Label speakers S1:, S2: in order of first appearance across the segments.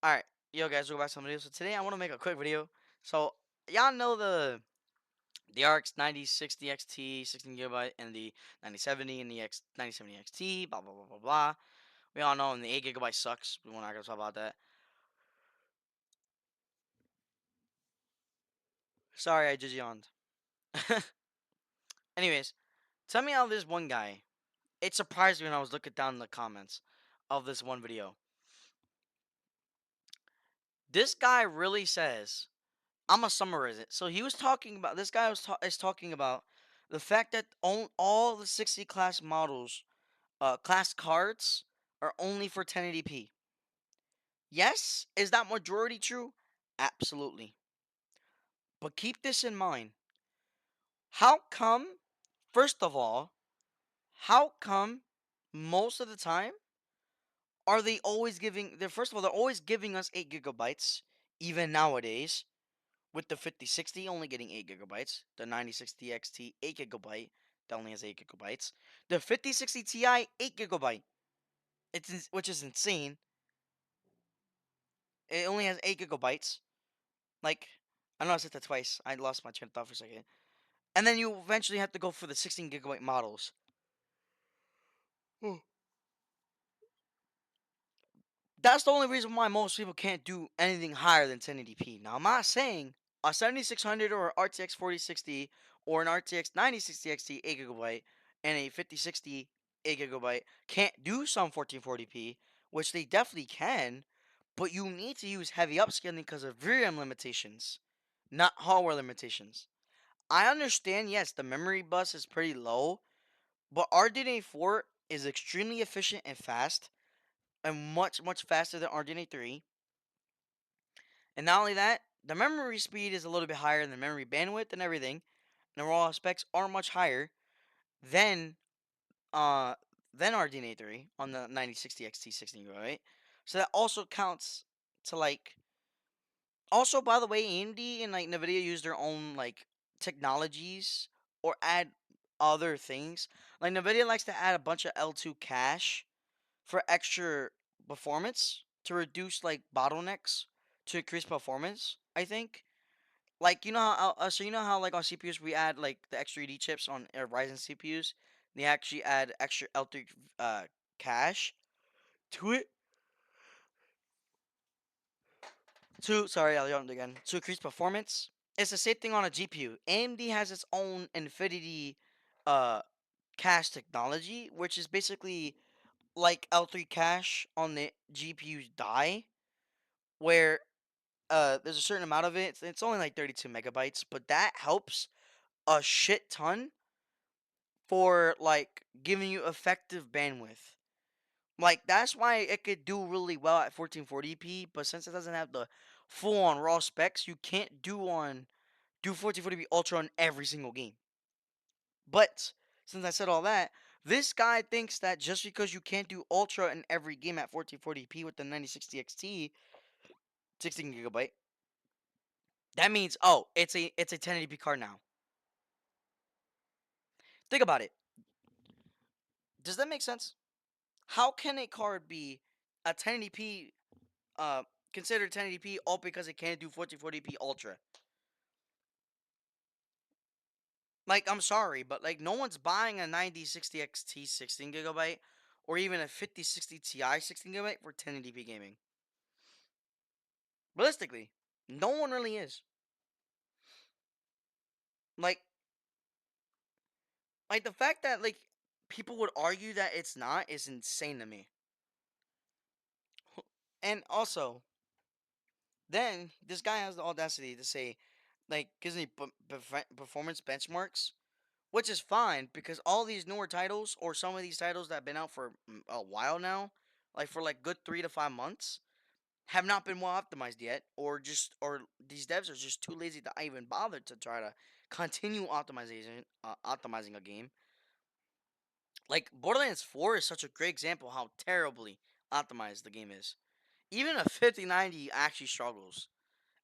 S1: Alright, yo guys, welcome back to some video. So today I want to make a quick video. So y'all know the RX 9060 XT 16 gigabyte and the 9070 and the X 9070 XT, blah blah blah blah blah. We all know and the 8 gigabyte sucks. We are not gonna talk about that. Sorry, I just yawned. Anyways, tell me how this one guy. It surprised me when I was looking down the comments of this one video. This guy really says I'm gonna summarize it. So he was talking about this guy is talking about the fact that all the 60 class models, class cards, are only for 1080p. Yes, is that majority true? Absolutely. But keep this in mind. How come? First of all, how come most of the time are they always giving? They're first of all they're always giving us 8 gigabytes, even nowadays. With the 5060 only getting 8 gigabytes, the 9060 XT 8 gigabyte that only has 8 gigabytes, the 5060 Ti 8 gigabyte, which is insane. It only has 8 gigabytes. Like, I know I said that twice. I lost my train of thought for a second. And then you eventually have to go for the 16 gigabyte models. That's the only reason why most people can't do anything higher than 1080p. Now, I'm not saying a 7600 or RTX 4060 or an RTX 9060 XT 8 gigabyte and a 5060 8 gigabyte can't do some 1440p, which they definitely can, but you need to use heavy upscaling because of VRAM limitations, not hardware limitations. I understand, yes, the memory bus is pretty low, but RDNA 4 is extremely efficient and fast and much faster than RDNA 3. And not only that, the memory speed is a little bit higher than the memory bandwidth and everything. And the raw specs are much higher than uh than RDNA 3 on the 9060 XT 16 right? So that also counts to like. Also, by the way, AMD and like Nvidia use their own like technologies or add other things. Like Nvidia likes to add a bunch of L2 cache for extra performance to reduce like bottlenecks to increase performance. I think. Like you know how so you know how like on CPUs we add like the extra ED chips on Ryzen CPUs. They actually add extra L3 cache to it to sorry I'll yawn again to increase performance. It's the same thing on a GPU. AMD has its own Infinity uh cache technology, which is basically like L3 cache on the GPU's die, where there's a certain amount of it. It's only like 32 megabytes, but that helps a shit ton for like giving you effective bandwidth. Like that's why it could do really well at 1440p, but since it doesn't have the full on raw specs, you can't do 1440p ultra on every single game. But since I said all that, this guy thinks that just because you can't do ultra in every game at 1440p with the 9060 XT 16 gigabyte, that means it's a 1080p card now. Think about it. Does that make sense? How can a card be a 1080p uh considered 1080p all because it can't do 1440p ultra? Like I'm sorry, but like no one's buying a 9060 XT 16 gigabyte or even a 5060 Ti 16 gigabyte for 1080p gaming. Realistically, no one really is. Like like the fact that like people would argue that it's not is insane to me. And also, then this guy has the audacity to say like gives me performance benchmarks, which is fine because all these newer titles or some of these titles that have been out for a while now, like for like good 3 to 5 months, have not been well optimized yet, or these devs are just too lazy to even bother to try to continue optimizing a game. Like Borderlands 4 is such a great example how terribly optimized the game is. Even a 5090 actually struggles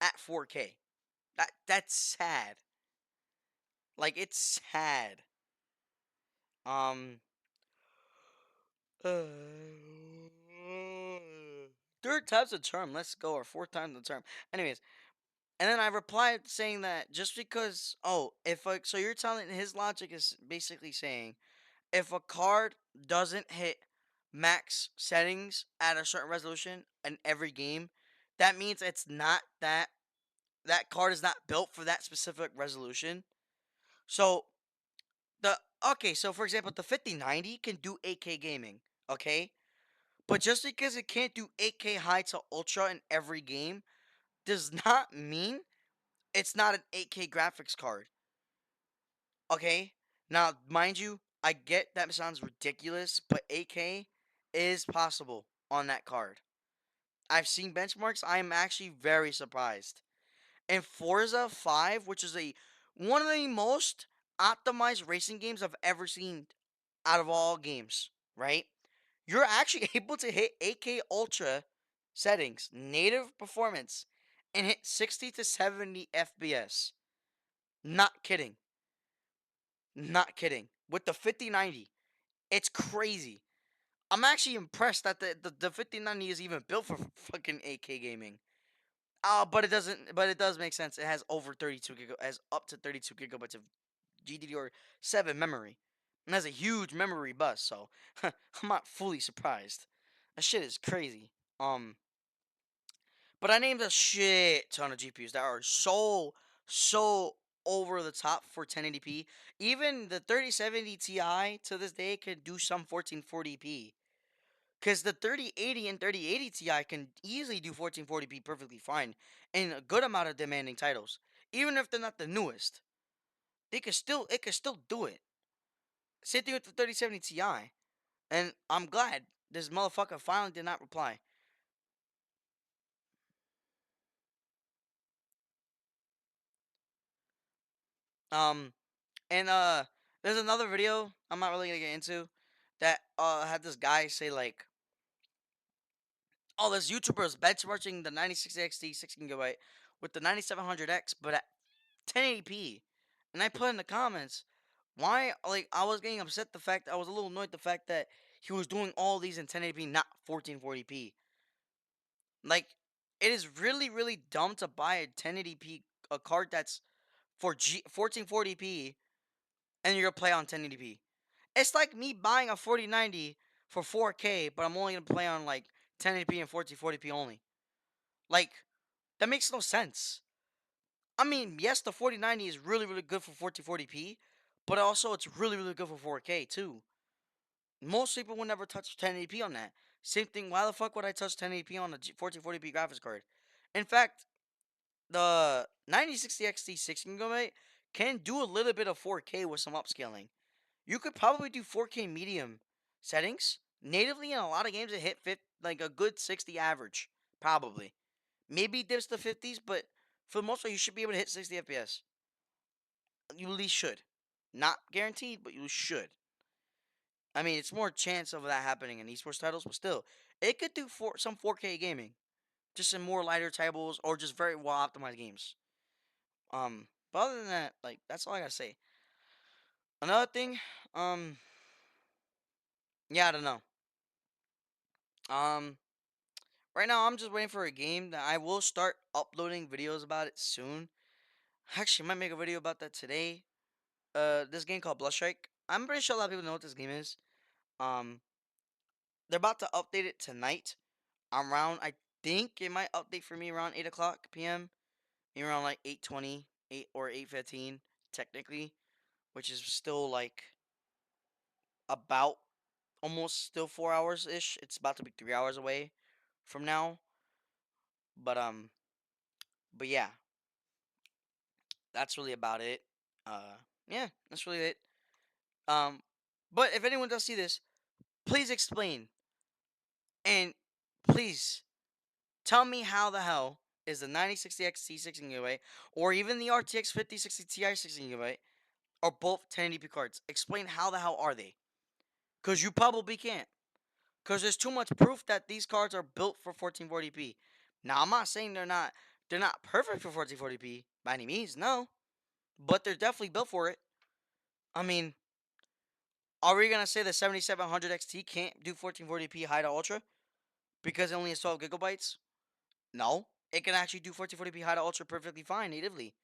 S1: at 4K. That's sad. Like it's sad. Um third time's the charm. Let's go, or fourth time's the charm. Anyways, and then I replied saying that just because, if like, so you're telling his logic is basically saying if a card doesn't hit max settings at a certain resolution in every game, that means it's not that card is not built for that specific resolution. So the okay, so for example, the 5090 can do 8K gaming, okay? But just because it can't do 8K high to ultra in every game does not mean it's not an 8K graphics card. Okay? Now, mind you, I get that sounds ridiculous, but 8K is possible on that card. I've seen benchmarks. I'm actually very surprised. And Forza 5, which is a one of the most optimized racing games I've ever seen out of all games, right? You're actually able to hit 8K ultra settings, native performance, and hit 60 to 70 FPS. Not kidding. Not kidding. With the 5090, it's crazy. I'm actually impressed that the 5090 is even built for fucking 8K gaming. But it doesn't. But it does make sense. It has over 32 has up to 32 gigabytes of GDDR7 memory, and has a huge memory bus. So I'm not fully surprised. That shit is crazy. Um, but I named a shit ton of GPUs that are so over the top for 1080p. Even the 3070 Ti to this day can do some 1440p. Because the 3080 and 3080 Ti can easily do 1440p perfectly fine in a good amount of demanding titles. Even if they're not the newest, it could still do it. Same thing with the 3070 Ti. And I'm glad this motherfucker finally did not reply. Um and there's another video I'm not really gonna get into that had this guy say like, oh, this YouTuber is benchmarking the 9060 XT 16 GB with the 9700X, but at 1080p. And I put in the comments, why, like, I was getting upset the fact, I was a little annoyed the fact that he was doing all these in 1080p, not 1440p. Like, it is really, really dumb to buy a 1080p, a card that's for 1440p, and you're gonna play on 1080p. It's like me buying a 4090 for 4K, but I'm only gonna play on like 1080p and 1440p only. Like, that makes no sense. I mean, yes, the 4090 is really, really good for 1440p, but also it's really, really good for 4K too. Most people would never touch 1080p on that. Same thing, why the fuck would I touch 1080p on a 1440p graphics card? In fact, the 9060 XT 16 GB can do a little bit of 4K with some upscaling. You could probably do 4K medium settings natively in a lot of games that hit like a good 60 average, probably. Maybe dips to 50s, but for the most part, you should be able to hit 60 FPS. You at least should. Not guaranteed, but you should. I mean, it's more chance of that happening in esports titles, but still, it could do some 4K gaming, just in more lighter tables or just very well optimized games. But other than that, like that's all I gotta say. Another thing, um, yeah, I don't know. Um, right now I'm just waiting for a game that I will start uploading videos about it soon. Actually, I might make a video about that today. This game called Bloodstrike. I'm pretty sure a lot of people know what this game is. Um, they're about to update it tonight. Around, I think it might update for me around 8 o'clock p.m. Maybe around like 8:20, 8 or 8:15, technically, which is still like about almost still 4 hours ish. It's about to be 3 hours away from now. But but yeah, that's really about it. Yeah, that's really it. Um, but if anyone does see this, please explain and please tell me how the hell is the 9060 XT 16 GB or even the RTX 5060 Ti 16 GB are both 1080p cards? Explain how the hell are they? Because you probably can't. Because there's too much proof that these cards are built for 1440p. Now I'm not saying they're not perfect for 1440p by any means, no, but they're definitely built for it. I mean, are we gonna say the 7700 XT can't do 1440p high to ultra? because it only has 12 gigabytes. No, it can actually do 1440p high to ultra perfectly fine natively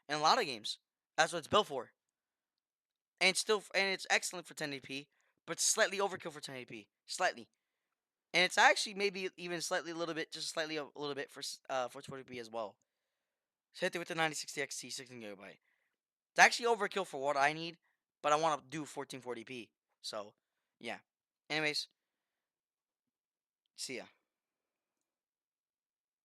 S1: in a lot of games. That's what it's built for, and it's excellent for 1080p, but slightly overkill for 1080p, slightly. And it's actually maybe even slightly a little bit, just slightly a little bit for 1440p as well. So hit it with the 9060 XT 16 gigabyte. It's actually overkill for what I need, but I want to do 1440p. So yeah. Anyways, see ya.